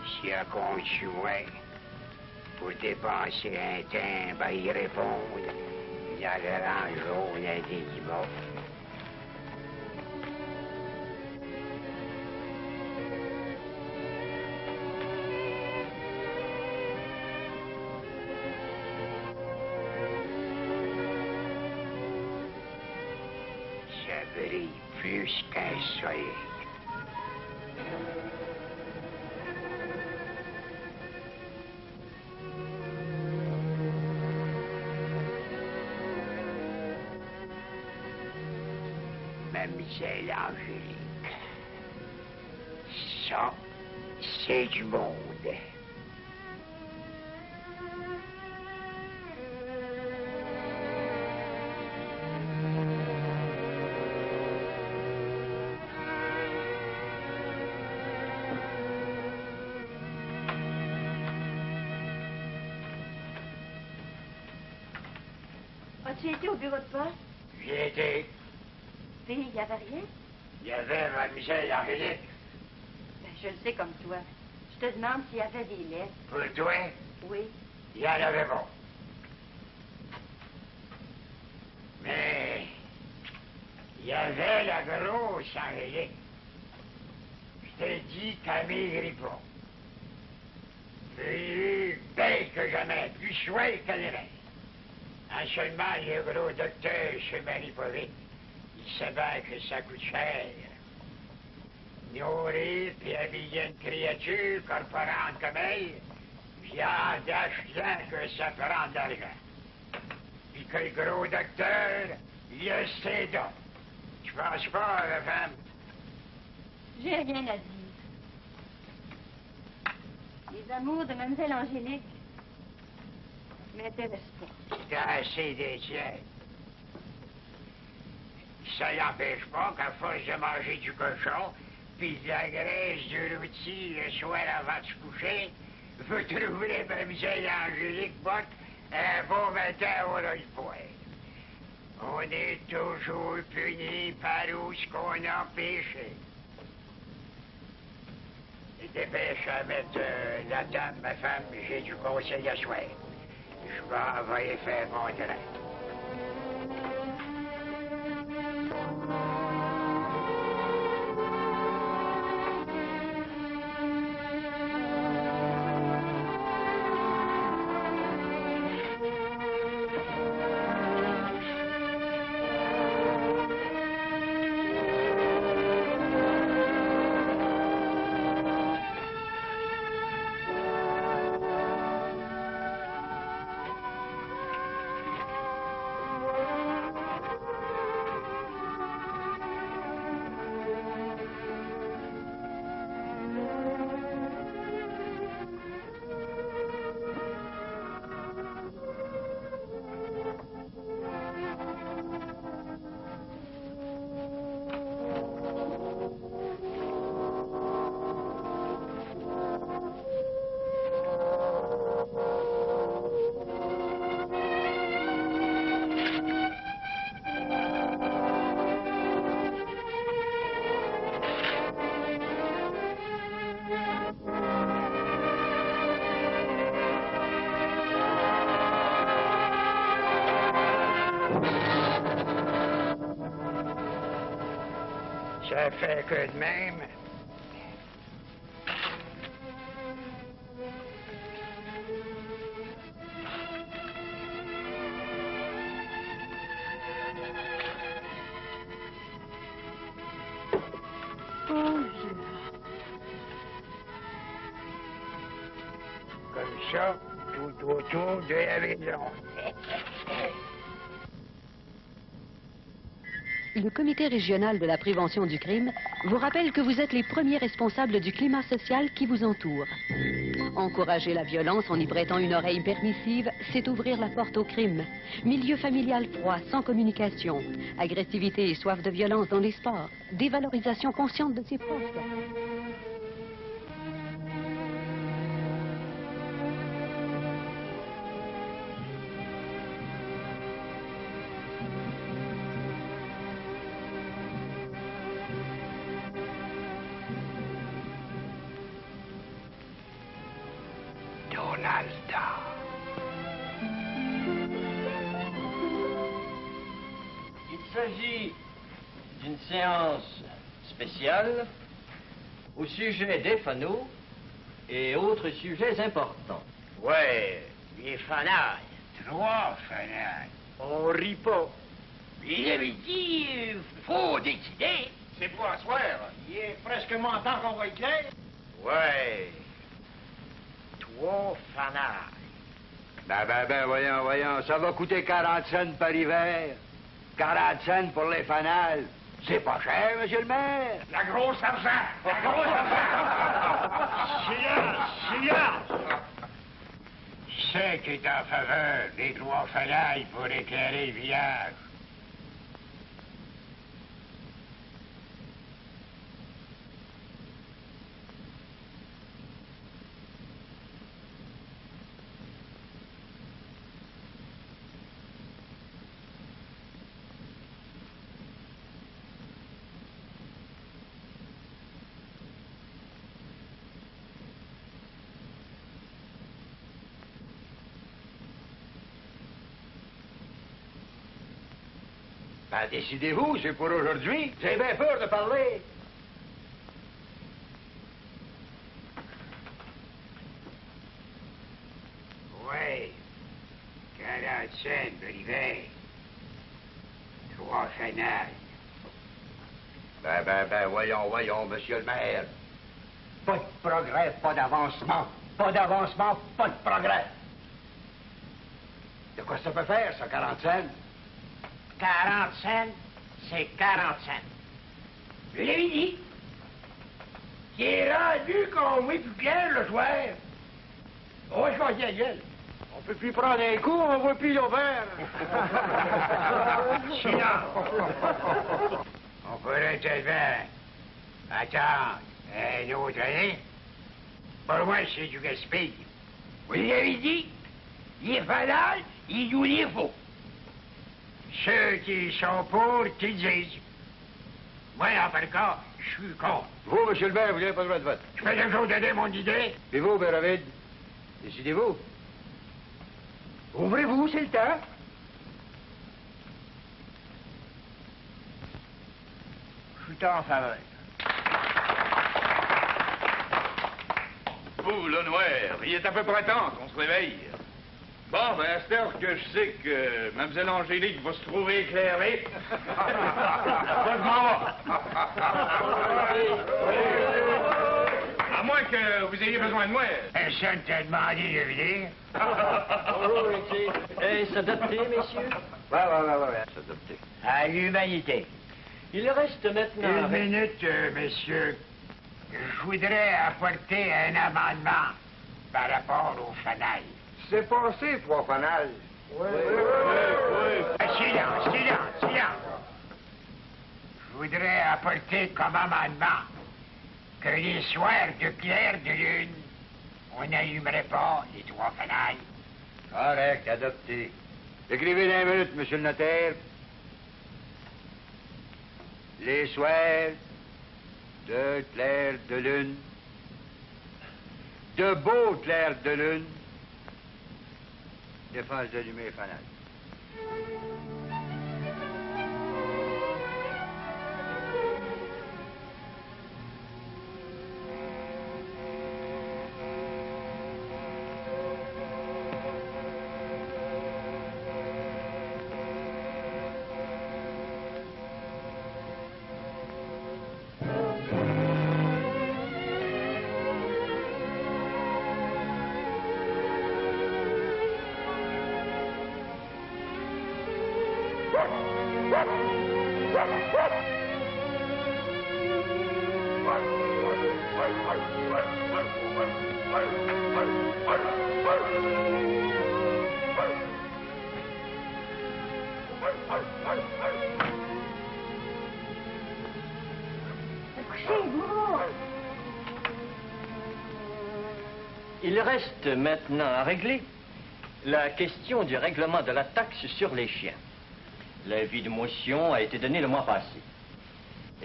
Si un compte chouin pour dépenser un temps, ben il répond, il y a le rang jaune indéniable. Ça brille plus qu'un soleil. Mademoiselle Angélique, ça, c'est du monde. As-tu été au bureau de poste? J'y étais. Puis, il n'y avait rien? Il y avait mademoiselle Angélique. Ben, je le sais comme toi. Je te demande s'il y avait des lettres. Pour toi, Oui. il y en avait pas. Mais il y avait la grosse Angélique. Je t'ai dit qu'elle maigrit pas. Plus belle que jamais, plus chouette qu'elle est. En seulement, le gros docteur chez Marie-Pauline, il sait bien que ça coûte cher. Nourrir puis habiller une créature corporante comme elle, viande rien que ça prend de l'argent. Puis que le gros docteur, il a ses dons. Tu penses pas, la femme? J'ai rien à dire. Les amours de Mademoiselle Angélique m'intéressent pas. T'as assez des tiens. Ça n'empêche pas qu'à force de manger du cochon, puis de la graisse du rôti le soir avant de se coucher, vous trouverez Mademoiselle Angélique Botte un beau matin au le poêle. On est toujours puni par où ce qu'on a péché. Et dépêche à mettre la table, ma femme, j'ai du conseil à soir. Je m'en vais faire mon train. Ça fait que de même. Oh, Dieu. Comme ça, tout autour de la maison. Le comité régional de la prévention du crime vous rappelle que vous êtes les premiers responsables du climat social qui vous entoure. Encourager la violence en y prêtant une oreille permissive, c'est ouvrir la porte au crime. Milieu familial froid, sans communication, agressivité et soif de violence dans les sports, dévalorisation consciente de ses proches. Fanal-Star. Il s'agit d'une séance spéciale au sujet des fanaux et autres sujets importants. Ouais, les fanales. 3 fanales. On rit pas. Il avait dit, faut décider. C'est pour asseoir. Il est presque temps qu'on va être clair. Ouais. 3 fanales. Ben, voyons, ça va coûter 40 cents par hiver. 40 cents pour les fanales. C'est pas cher, monsieur le maire. La grosse argent. La grosse argent. Silence. Je sais qu'il est en faveur des 3 fanales pour éclairer le village. Ben, décidez-vous, c'est pour aujourd'hui. J'ai bien peur de parler. Ouais. 40 cents de l'hiver. 3 fanales. Ben, voyons, monsieur le maire. Pas de progrès, pas d'avancement. Pas d'avancement, pas de progrès. De quoi ça peut faire, ça, 40 cents? 40 cents, c'est 40 cents. Je l'avais dit. Il est rendu qu'on met plus clair le soir. On va se casser la gueule. On peut plus prendre un coup, on voit plus l'ouvert. Silence. On pourrait peut-être bien attendre un autre année. Pour moi, c'est du gaspille. Vous l'avez dit, les fanales, ils nous les font. Ceux qui sont pour, qu'ils disent. Moi, en tout cas, je suis contre. Vous, monsieur le maire, vous n'avez pas le droit de vote. Je fais toujours donner mon idée. Et vous, Béravide, décidez-vous. Ouvrez-vous, c'est le temps. Je suis en faveur. Vous, le noir, il est à peu près temps qu'on se réveille. Bon, ben, à cette heure que je sais que Mlle Angélique va se trouver éclairée, je m'en vais. À moins que vous ayez besoin de moi. Personne t'a demandé de venir. S'adapter, messieurs? Ouais, s'adopter. À l'humanité. Il reste maintenant... Une minute, messieurs. Je voudrais apporter un amendement par rapport aux fanales. C'est passé, 3 fanales. Oui. Silence. Je voudrais apporter comme amendement que les soirs de clair de lune, on n'allumerait pas les 3 fanales. Correct, adopté. Écrivez dans 1 minute, monsieur le notaire. Les soirs de clair de lune, de beaux clairs de lune, défense d'allumer les fanales. Il reste maintenant à régler la question du règlement de la taxe sur les chiens. L'avis de motion a été donné le mois passé.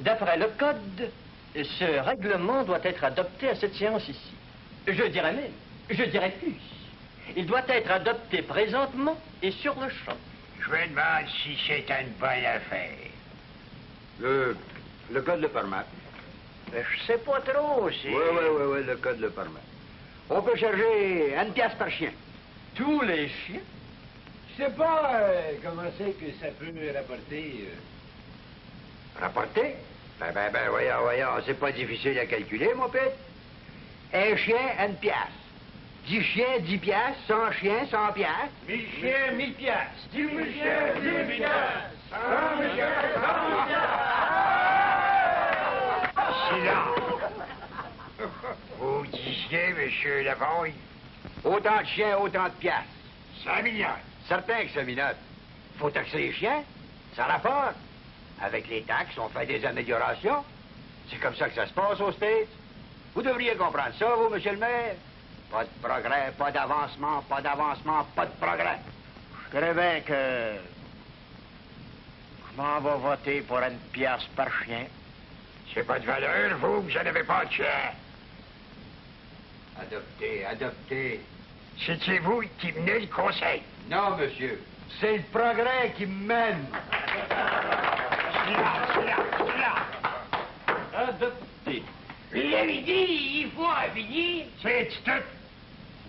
D'après le code, ce règlement doit être adopté à cette séance ici. Je dirais même, je dirais plus. Il doit être adopté présentement et sur le champ. Je me demande si c'est une bonne affaire. Le code le permet. Je sais pas trop, c'est... Oui, le code le permet. On peut charger 1 pièce par chien. Tous les chiens? Je sais pas comment c'est que ça peut rapporter. Rapporter? Ben, voyons, c'est pas difficile à calculer, mon père. Un chien, 1 pièce. 10 chiens, 10 pièces. 100 chiens, 100 pièces. 1000 chiens, 1000 piastres. 10 000 chiens, 10 000 piastres. 100 chiens, 100 piastres. Silence. Vous disiez, monsieur Lavoie, Autant de chiens, autant de pièces. 5 millions. Certain que ça minote. Faut taxer les chiens. Ça rapporte. Avec les taxes, on fait des améliorations. C'est comme ça que ça se passe aux States. Vous devriez comprendre ça, vous, monsieur le maire. Pas de progrès, pas d'avancement, pas d'avancement, pas de progrès. Je dirais bien que... Je m'en vais voter pour 1 pièce par chien. C'est pas de valeur, vous n'avez pas de chien. Adoptez. C'est vous qui menez le conseil. Non, monsieur. C'est le progrès qui me mène. Silence. Adopté. Il avait dit, il faut en finir. C'est tout.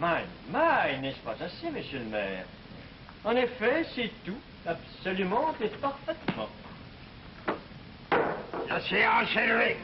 N'est-ce pas assez, monsieur le maire? En effet, c'est tout. Absolument et parfaitement. La séance est levée.